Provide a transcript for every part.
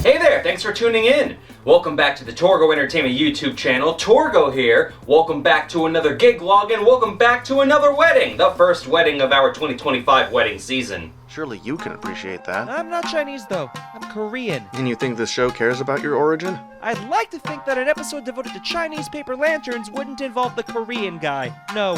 Hey there, thanks for tuning in. Welcome back to the Torgo Entertainment YouTube channel. Torgo here. Welcome back to another gig log and welcome back to another wedding. The first wedding of our 2025 wedding season. Surely you can appreciate that. I'm not Chinese though, I'm Korean. And you think this show cares about your origin? I'd like to think that an episode devoted to Chinese paper lanterns wouldn't involve the Korean guy. No.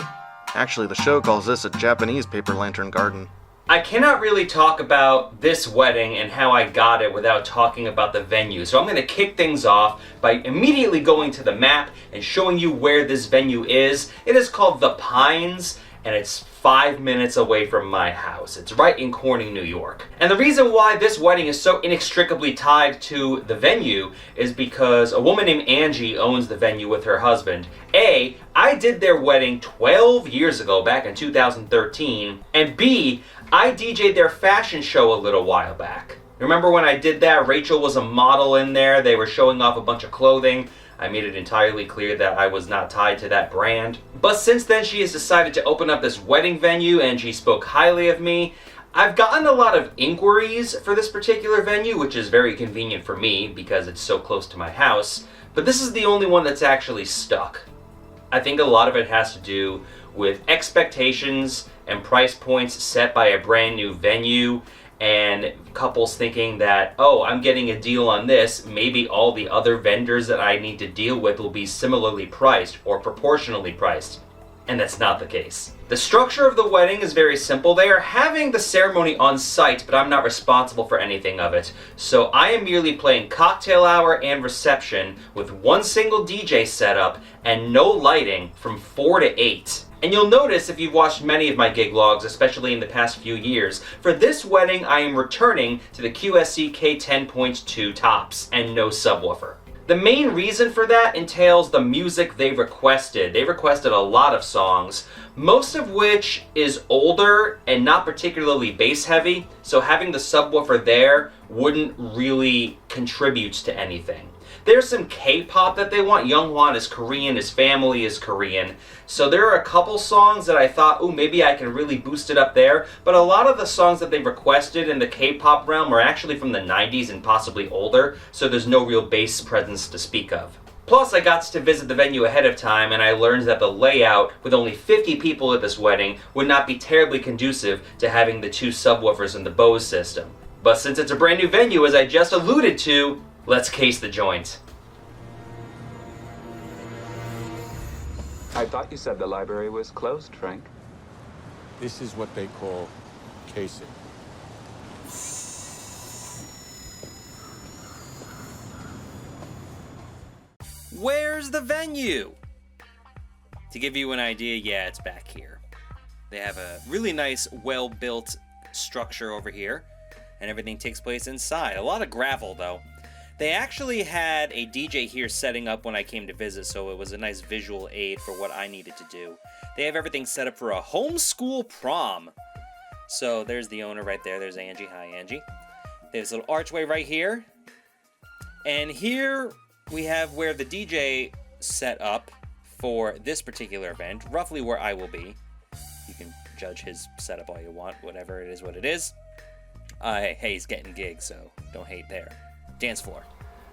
Actually, the show calls this a Japanese paper lantern garden. I cannot really talk about this wedding and how I got it without talking about the venue. So I'm going to kick things off by immediately going to the map and showing you where this venue is. It is called The Pines, and it's 5 minutes away from my house. It's right in Corning, New York. And the reason why this wedding is so inextricably tied to the venue is because a woman named Angie owns the venue with her husband. I did their wedding 12 years ago, back in 2013, and B, I DJ'd their fashion show a little while back. Remember when I did that? Rachel was a model in there. They were showing off a bunch of clothing. I made it entirely clear that I was not tied to that brand. But since then, she has decided to open up this wedding venue and she spoke highly of me. I've gotten a lot of inquiries for this particular venue, which is very convenient for me because it's so close to my house. But this is the only one that's actually stuck. I think a lot of it has to do with expectations and price points set by a brand new venue, and couples thinking that, oh, I'm getting a deal on this, maybe all the other vendors that I need to deal with will be similarly priced or proportionally priced. And that's not the case. The structure of the wedding is very simple. They are having the ceremony on site, but I'm not responsible for anything of it. So I am merely playing cocktail hour and reception with one single DJ setup and no lighting from 4 to 8. And you'll notice if you've watched many of my gig logs, especially in the past few years, for this wedding I am returning to the QSC K10.2 tops and no subwoofer. The main reason for that entails the music they requested. They requested a lot of songs, most of which is older and not particularly bass heavy, so having the subwoofer there wouldn't really contribute to anything. There's some K-pop that they want. Younghwan is Korean, his family is Korean. So there are a couple songs that I thought, ooh, maybe I can really boost it up there. But a lot of the songs that they requested in the K-pop realm are actually from the 90s and possibly older, so there's no real bass presence to speak of. Plus, I got to visit the venue ahead of time, and I learned that the layout, with only 50 people at this wedding, would not be terribly conducive to having the two subwoofers in the Bose system. But since it's a brand new venue, as I just alluded to, let's case the joint. I thought you said the library was closed, Frank. This is what they call casing. Where's the venue? To give you an idea, yeah, it's back here. They have a really nice, well-built structure over here, and everything takes place inside. A lot of gravel, though. They actually had a DJ here setting up when I came to visit, so it was a nice visual aid for what I needed to do. They have everything set up for a homeschool prom. So there's the owner right there. There's Angie. Hi, Angie. There's a little archway right here. And here we have where the DJ set up for this particular event, roughly where I will be. You can judge his setup all you want, whatever it is what it is. Hey, he's getting gigs, so don't hate there. Dance floor.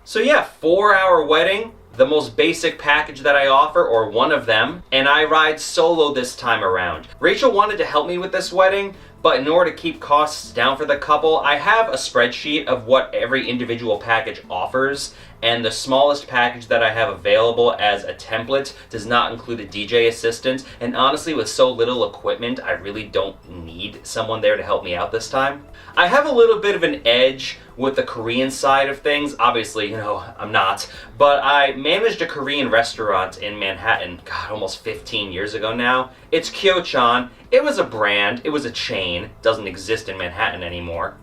So yeah, 4-hour wedding, the most basic package that I offer, or one of them, and I ride solo this time around. Rachel wanted to help me with this wedding, but in order to keep costs down for the couple, I have a spreadsheet of what every individual package offers, and the smallest package that I have available as a template does not include a DJ assistant, and honestly, with so little equipment, I really don't need someone there to help me out this time. I have a little bit of an edge with the Korean side of things. Obviously, I'm not, but I managed a Korean restaurant in Manhattan, God, almost 15 years ago now. It's Kyo-chan. It was a brand, it was a chain, doesn't exist in Manhattan anymore.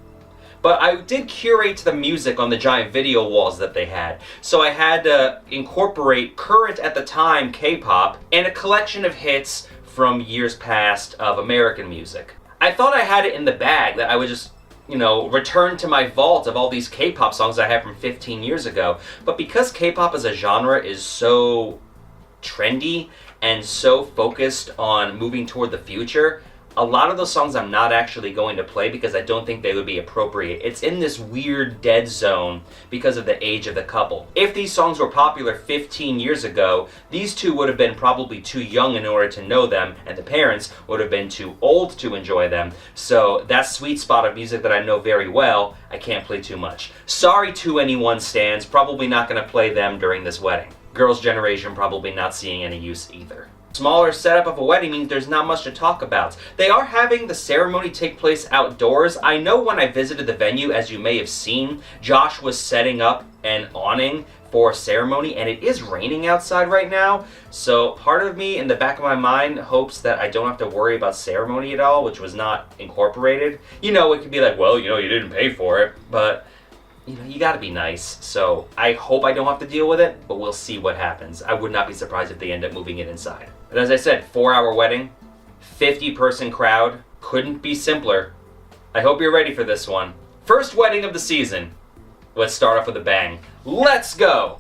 But I did curate the music on the giant video walls that they had. So I had to incorporate current at the time K-pop and a collection of hits from years past of American music. I thought I had it in the bag, that I would just, return to my vault of all these K-pop songs I have from 15 years ago. But because K-pop as a genre is so trendy and so focused on moving toward the future, a lot of those songs I'm not actually going to play because I don't think they would be appropriate. It's in this weird dead zone because of the age of the couple. If these songs were popular 15 years ago, these two would have been probably too young in order to know them, and the parents would have been too old to enjoy them. So that sweet spot of music that I know very well, I can't play too much. Sorry to anyone stans, probably not going to play them during this wedding. Girls' generation probably not seeing any use either. Smaller setup of a wedding means there's not much to talk about. They are having the ceremony take place outdoors. I know when I visited the venue, as you may have seen, Josh was setting up an awning for a ceremony, and it is raining outside right now, so part of me in the back of my mind hopes that I don't have to worry about ceremony at all, which was not incorporated. You know, it could be like, well, you know, you didn't pay for it, but you know, you gotta be nice, so I hope I don't have to deal with it, but we'll see what happens. I would not be surprised if they end up moving it inside. But as I said, 4-hour wedding, 50-person crowd, couldn't be simpler. I hope you're ready for this one. First wedding of the season. Let's start off with a bang. Let's go!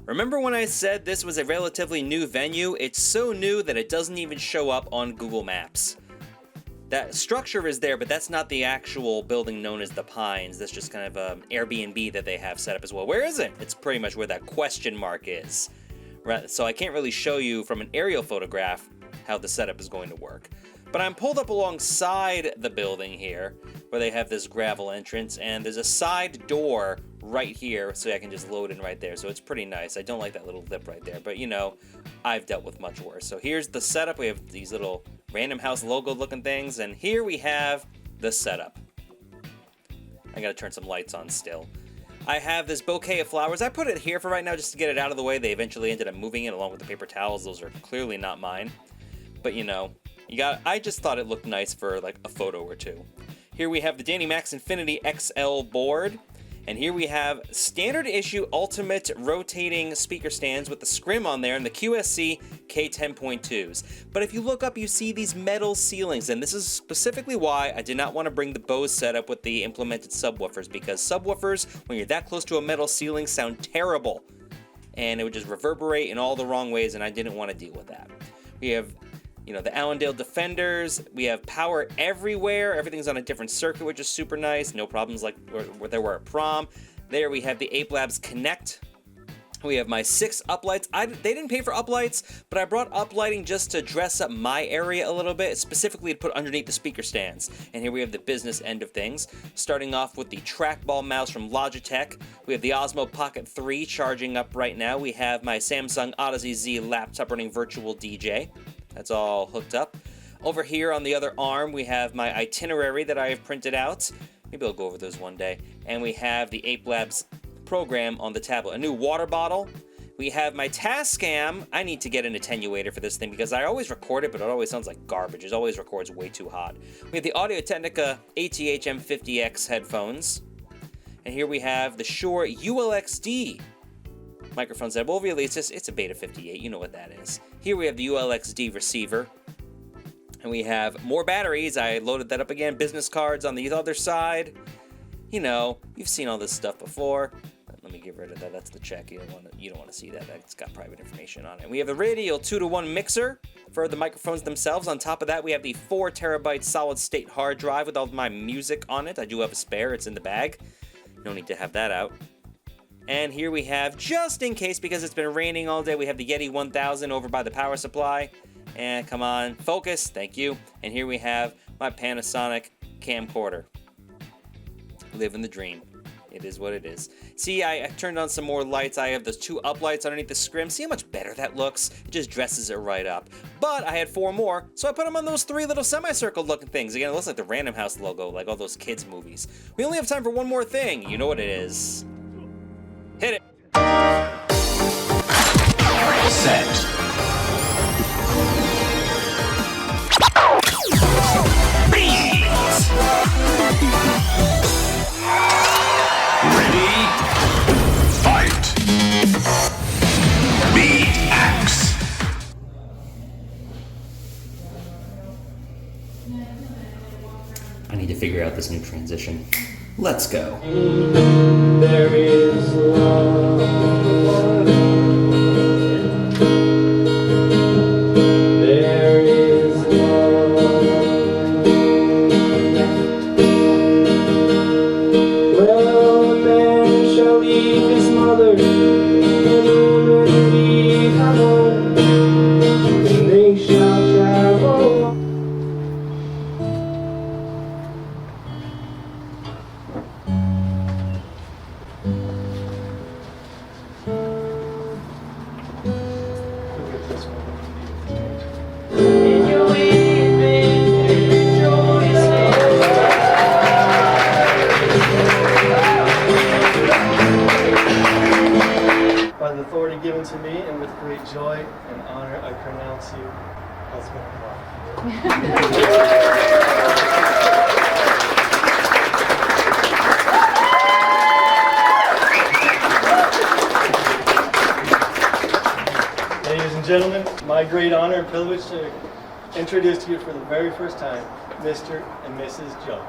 Remember when I said this was a relatively new venue? It's so new that it doesn't even show up on Google Maps. That structure is there, but that's not the actual building known as the Pines. That's just kind of an Airbnb that they have set up as well. Where is it? It's pretty much where that question mark is. Right, so I can't really show you from an aerial photograph how the setup is going to work. But I'm pulled up alongside the building here, where they have this gravel entrance, and there's a side door right here, so I can just load in right there. So it's pretty nice. I don't like that little lip right there, but you know, I've dealt with much worse. So here's the setup. We have these little Random House logo looking things, and here we have the setup. I gotta turn some lights on still. I have this bouquet of flowers. I put it here for right now just to get it out of the way. They eventually ended up moving it along with the paper towels. Those are clearly not mine. But you know, I just thought it looked nice for like a photo or two. Here we have the Danny Max Infinity XL board. And here we have standard issue ultimate rotating speaker stands with the scrim on there and the QSC K10.2s. But if you look up, you see these metal ceilings, and this is specifically why I did not want to bring the Bose setup with the implemented subwoofers, because subwoofers, when you're that close to a metal ceiling, sound terrible. And it would just reverberate in all the wrong ways, and I didn't want to deal with that. We have, you know, the Allendale Defenders. We have power everywhere. Everything's on a different circuit, which is super nice. No problems like where there were at prom. There we have the Ape Labs Connect. We have my 6 uplights. They didn't pay for uplights, but I brought uplighting just to dress up my area a little bit, specifically to put underneath the speaker stands. And here we have the business end of things. Starting off with the trackball mouse from Logitech. We have the Osmo Pocket 3 charging up right now. We have my Samsung Odyssey Z laptop running Virtual DJ. That's all hooked up. Over here on the other arm, we have my itinerary that I have printed out. Maybe I'll go over those one day. And we have the Ape Labs program on the tablet. A new water bottle. We have my Tascam. I need to get an attenuator for this thing because I always record it, but it always sounds like garbage. It always records way too hot. We have the Audio-Technica ATH M50X headphones. And here we have the Shure ULXD microphone set. Well, really, it's a Beta 58. You know what that is. Here we have the ULXD receiver. And we have more batteries. I loaded that up again. Business cards on the other side. You know, you've seen all this stuff before. Let me get rid of that. That's the check. You don't want to see that. It's got private information on it. We have the Radial 2-to-1 mixer for the microphones themselves. On top of that, we have the 4 terabyte solid state hard drive with all of my music on it. I do have a spare. It's in the bag. No need to have that out. And here we have, just in case, because it's been raining all day, we have the Yeti 1000 over by the power supply. And come on, focus, thank you. And here we have my Panasonic camcorder. Living the dream. It is what it is. See, I turned on some more lights. I have those 2 uplights underneath the scrim. See how much better that looks? It just dresses it right up. But I had 4 more, so I put them on those 3 little semicircle looking things. Again, it looks like the Random House logo, like all those kids' movies. We only have time for one more thing. You know what it is. Hit it. Set. Beat. Ready. figure out this new transition. Let's go. There is love. There is love. Well, a man shall leave his mother and leave her home, and they shall travel. By the authority given to me, and with great joy and honor, I pronounce you husband and wife. Ladies and gentlemen, my great honor and privilege to introduce to you for the very first time, Mr. and Mrs. Joe.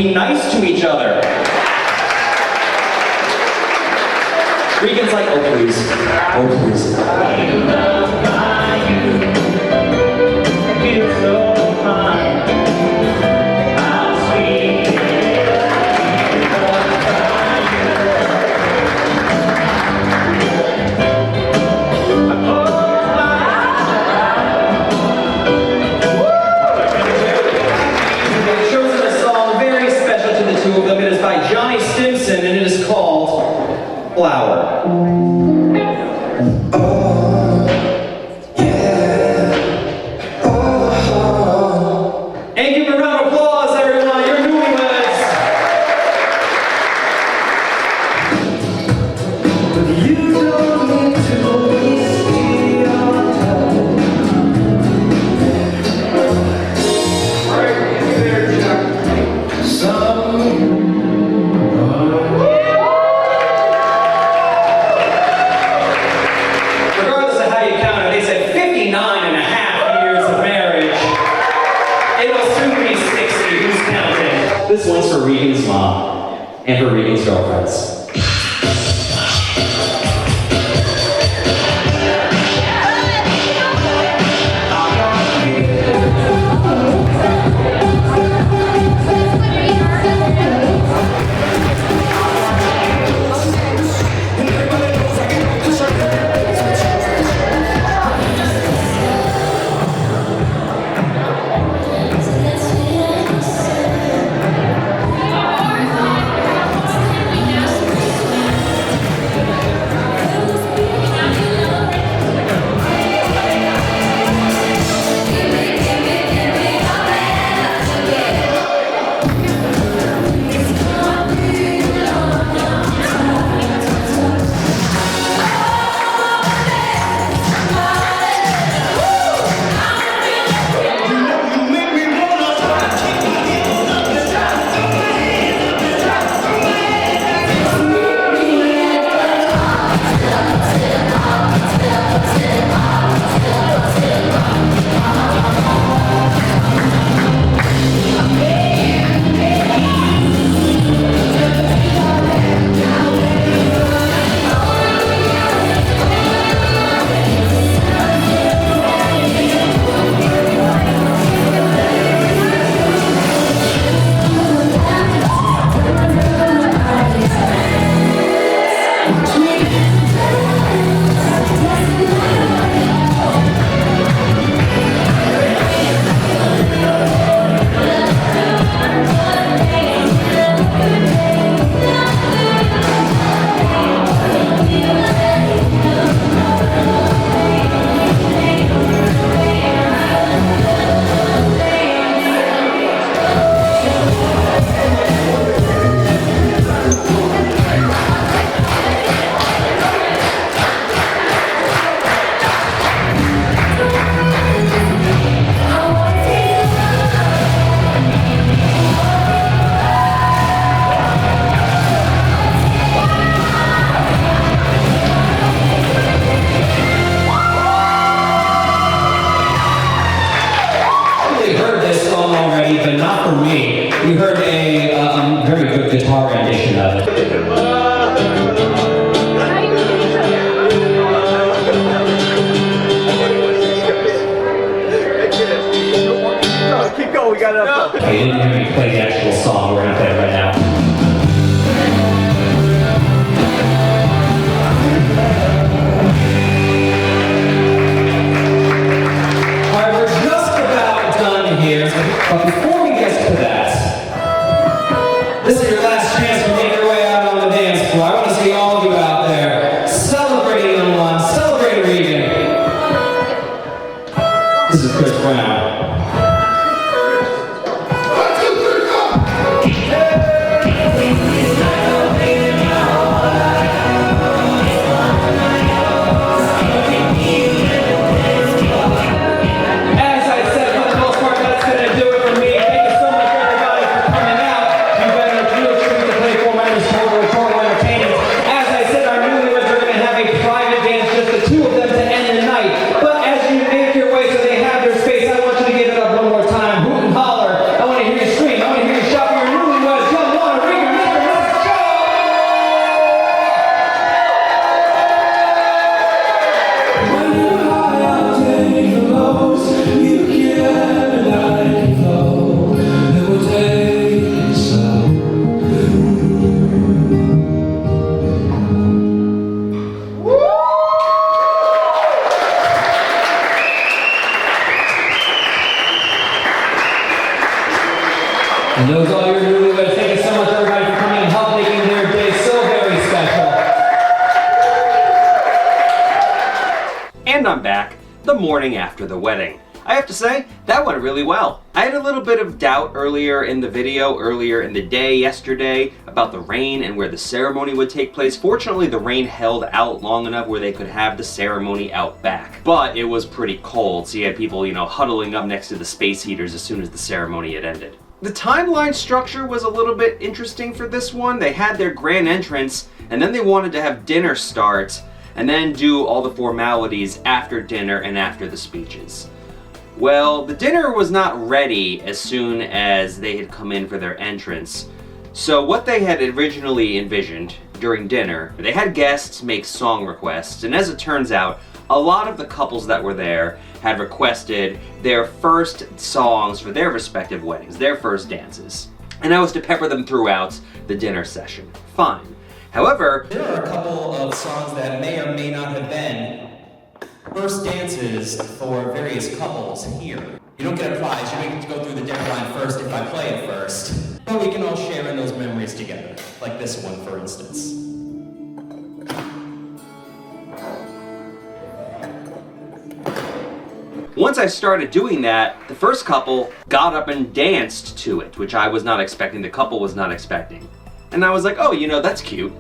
Nice to each other. Regan's like, oh please, oh please. Flower. And give a round of applause, everyone. You're newlyweds. You don't need to waste your time. Regardless of how you count it, they said 59 and a half years of marriage. It will soon be 60. Who's counting? This one's for Regan's mom and for Regan's girlfriends. guitar rendition of it. Keep going, we got enough. I didn't hear me play the actual song. We're gonna play it right now. Alright, we're just about done here, but before we get to that, this is your last chance to make your way out on the dance floor. I want to see all of you out there celebrating Younghwan, celebrating Regan. This is Chris Brown. And those all your newlyweds, thank you so much everybody for coming and help making their day so very special. And I'm back the morning after the wedding. I have to say, that went really well. I had a little bit of doubt earlier in the video, earlier in the day yesterday, about the rain and where the ceremony would take place. Fortunately, the rain held out long enough where they could have the ceremony out back. But it was pretty cold, so you had people, huddling up next to the space heaters as soon as the ceremony had ended. The timeline structure was a little bit interesting for this one. They had their grand entrance, and then they wanted to have dinner start, and then do all the formalities after dinner and after the speeches. Well, the dinner was not ready as soon as they had come in for their entrance. So what they had originally envisioned during dinner, they had guests make song requests, and as it turns out, a lot of the couples that were there had requested their first songs for their respective weddings, their first dances. And I was to pepper them throughout the dinner session. Fine. However, There are a couple of songs that may or may not have been first dances for various couples here. You don't get a prize, you don't get to go through the dinner line first if I play it first. But we can all share in those memories together, like this one for instance. once I started doing that, the first couple got up and danced to it, which I was not expecting, the couple was not expecting. And I was like, oh, that's cute.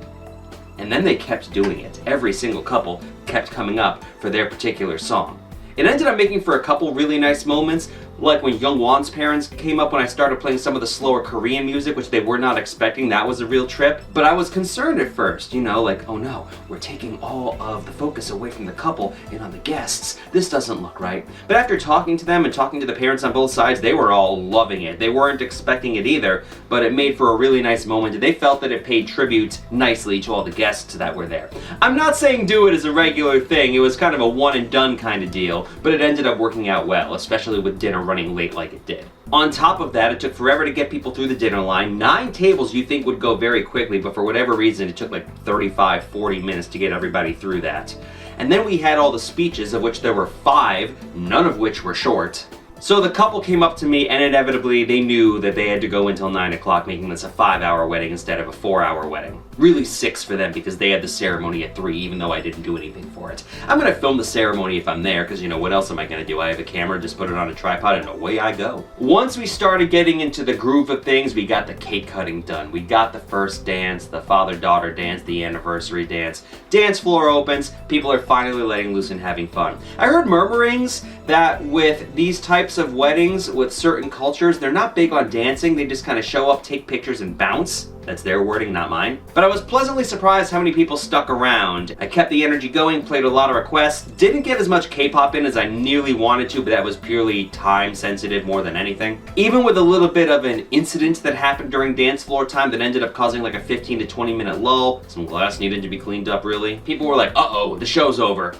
And then they kept doing it. Every single couple kept coming up for their particular song. It ended up making for a couple really nice moments, like when Younghwan's parents came up when I started playing some of the slower Korean music, which they were not expecting. That was a real trip. But I was concerned at first, like, oh no, we're taking all of the focus away from the couple and on the guests. This doesn't look right. But after talking to them and talking to the parents on both sides, they were all loving it. They weren't expecting it either, but it made for a really nice moment. They felt that it paid tribute nicely to all the guests that were there. I'm not saying do it as a regular thing. It was kind of a one and done kind of deal, but it ended up working out well, especially with dinner running late like it did. On top of that, it took forever to get people through the dinner line. 9 tables you think would go very quickly, but for whatever reason, it took like 35, 40 minutes to get everybody through that. And then we had all the speeches, of which there were 5, none of which were short. So the couple came up to me, and inevitably they knew that they had to go until 9 o'clock, making this a 5-hour wedding instead of a 4-hour wedding. Really 6 for them, because they had the ceremony at 3, even though I didn't do anything for it. I'm gonna film the ceremony if I'm there, because what else am I gonna do? I have a camera, just put it on a tripod, and away I go. Once we started getting into the groove of things, we got the cake cutting done. We got the first dance, the father-daughter dance, the anniversary dance. Dance floor opens, people are finally letting loose and having fun. I heard murmurings that with these types types of weddings with certain cultures, they're not big on dancing. They just kind of show up, take pictures, and bounce. That's their wording, not mine. But I was pleasantly surprised how many people stuck around. I kept the energy going, played a lot of requests, didn't get as much K-pop in as I nearly wanted to, but that was purely time sensitive more than anything. Even with a little bit of an incident that happened during dance floor time that ended up causing like a 15 to 20 minute lull, some glass needed to be cleaned up really, people were like, uh-oh, the show's over.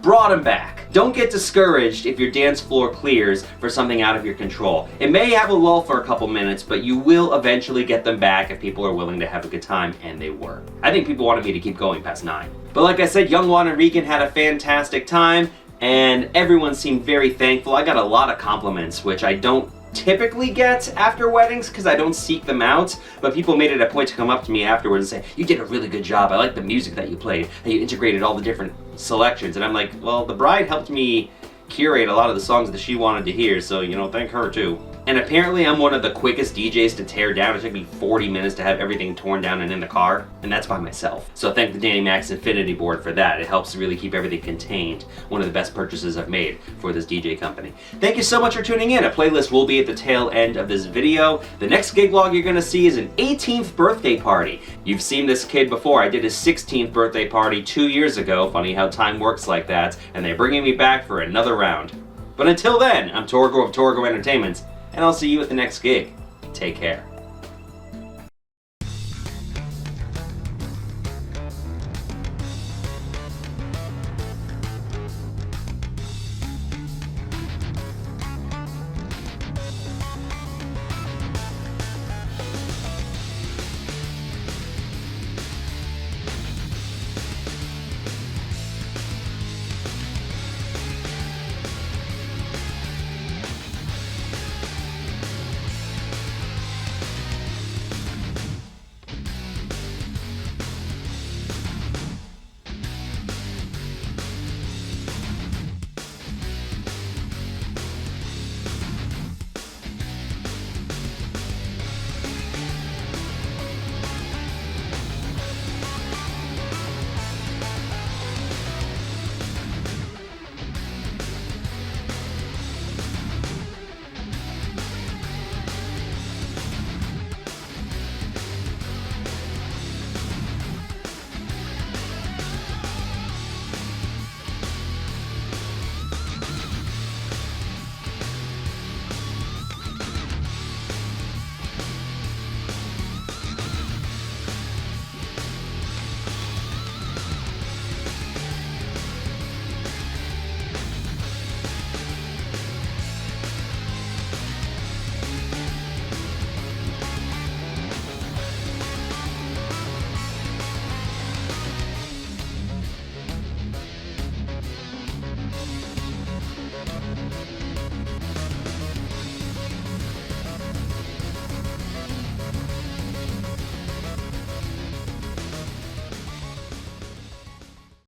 Brought him back. Don't get discouraged if your dance floor clears for something out of your control. It may have a lull for a couple minutes, but you will eventually get them back if people are willing to have a good time, and they were. I think people wanted me to keep going past 9. But like I said, Younghwan and Regan had a fantastic time, and everyone seemed very thankful. I got a lot of compliments, which I don't typically get after weddings because I don't seek them out, but people made it a point to come up to me afterwards and say, you did a really good job, I like the music that you played, and you integrated all the different selections. And I'm like, well, the bride helped me curate a lot of the songs that she wanted to hear, so, you know, thank her too. And apparently I'm one of the quickest DJs to tear down. It took me 40 minutes to have everything torn down and in the car, and that's by myself. So thank the Danny Max Infinity board for that. It helps really keep everything contained. One of the best purchases I've made for this DJ company. Thank you so much for tuning in. A playlist will be at the tail end of this video. The next gig log you're gonna see is an 18th birthday party. You've seen this kid before. I did his 16th birthday party 2 years ago. Funny how time works like that. And they're bringing me back for another round. But until then, I'm Torgo of Torgo Entertainment, and I'll see you at the next gig. Take care.